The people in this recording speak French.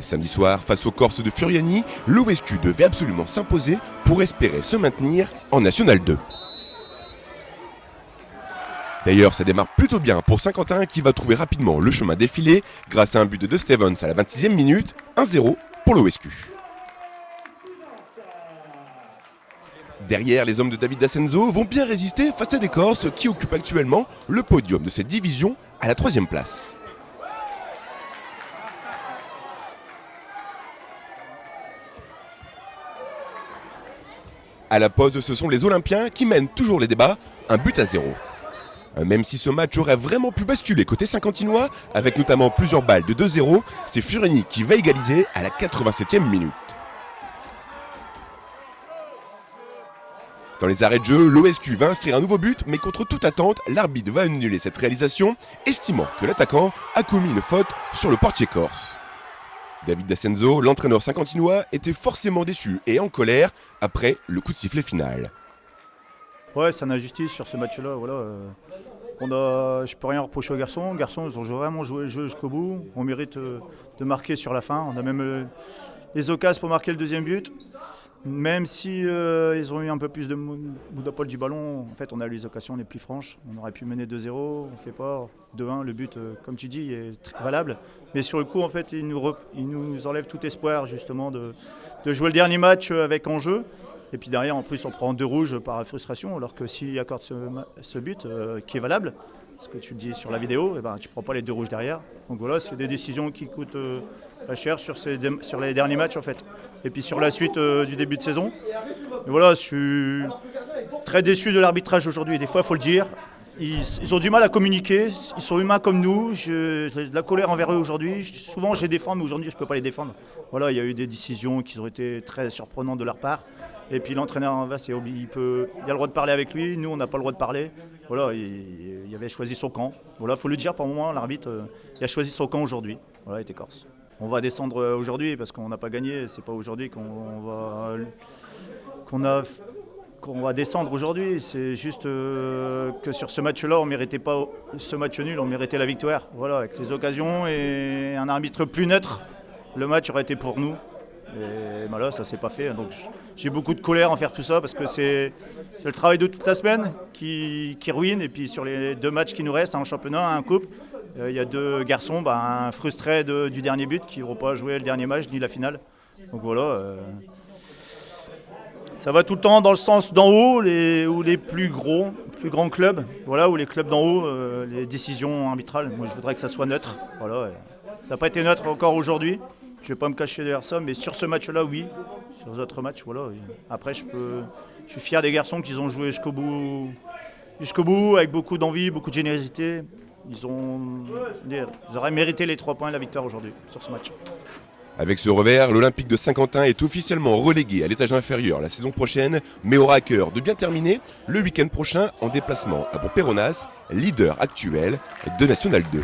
Samedi soir, face aux Corses de Furiani, l'OSQ devait absolument s'imposer pour espérer se maintenir en National 2. D'ailleurs, ça démarre plutôt bien pour Saint-Quentin qui va trouver rapidement le chemin défilé grâce à un but de Stevens à la 26e minute, 1-0 pour l'OSQ. Derrière, les hommes de David D'Ascenzo vont bien résister face à des Corses qui occupent actuellement le podium de cette division à la 3e place. À la pause, ce sont les Olympiens qui mènent toujours les débats, 1-0. Même si ce match aurait vraiment pu basculer côté Saint-Quentinois, avec notamment plusieurs balles de 2-0, c'est Furiani qui va égaliser à la 87e minute. Dans les arrêts de jeu, l'OSQ va inscrire un nouveau but, mais contre toute attente, l'arbitre va annuler cette réalisation, estimant que l'attaquant a commis une faute sur le portier corse. David D'Ascenzo, l'entraîneur saint-quentinois, était forcément déçu et en colère après le coup de sifflet final. Ouais, c'est une injustice sur ce match-là. Voilà. Je peux rien reprocher aux garçons. Les garçons, ils ont vraiment joué le jeu jusqu'au bout. On mérite de marquer sur la fin. On a même les occasions pour marquer le deuxième but. Même si ils ont eu un peu plus de monopole du ballon, en fait, on a eu les occasions les plus franches. On aurait pu mener 2-0, on ne fait pas 2-1. Le but, comme tu dis, est très valable. Mais sur le coup, en fait, il nous enlève tout espoir justement de jouer le dernier match avec enjeu. Et puis derrière, en plus, on prend 2 rouges par frustration, alors que s'il accorde ce but qui est valable, parce que tu le dis sur la vidéo, tu ne prends pas les 2 rouges derrière. Donc voilà, c'est des décisions qui coûtent très cher sur les derniers matchs en fait. Et puis sur la suite du début de saison. Et voilà, je suis très déçu de l'arbitrage aujourd'hui. Des fois, il faut le dire. Ils ont du mal à communiquer, ils sont humains comme nous, j'ai de la colère envers eux aujourd'hui. Souvent je les défends, mais aujourd'hui je ne peux pas les défendre. Voilà, il y a eu des décisions qui ont été très surprenantes de leur part. Et puis l'entraîneur en face, il a le droit de parler avec lui, nous on n'a pas le droit de parler. Voilà, il avait choisi son camp. Voilà, faut le dire par moment, l'arbitre, il a choisi son camp aujourd'hui. Voilà, il était corse. On va descendre aujourd'hui parce qu'on n'a pas gagné, c'est pas aujourd'hui qu'on va descendre aujourd'hui. C'est juste que sur ce match-là, on ne méritait pas ce match nul, on méritait la victoire. Voilà, avec les occasions et un arbitre plus neutre, le match aurait été pour nous. Et là, ça ne s'est pas fait. Donc j'ai beaucoup de colère en faire tout ça parce que c'est le travail de toute la semaine qui ruine. Et puis sur les 2 matchs qui nous restent, un championnat, un coupe, il y a 2 garçons frustrés du dernier but qui n'auront pas joué le dernier match ni la finale. Donc voilà. Ça va tout le temps dans le sens d'en haut, où les plus grands clubs, voilà, où les clubs d'en haut, les décisions arbitrales. Moi, je voudrais que ça soit neutre. Voilà, ça n'a pas été neutre encore aujourd'hui. Je ne vais pas me cacher derrière ça, mais sur ce match-là, oui. Sur les autres matchs, voilà. Après, je suis fier des garçons qui ont joué jusqu'au bout, avec beaucoup d'envie, beaucoup de générosité. Ils auraient mérité les 3 points et la victoire aujourd'hui sur ce match. Avec ce revers, l'Olympique de Saint-Quentin est officiellement relégué à l'étage inférieur la saison prochaine, mais aura à cœur de bien terminer le week-end prochain en déplacement à Bourg-Péronas, leader actuel de National 2.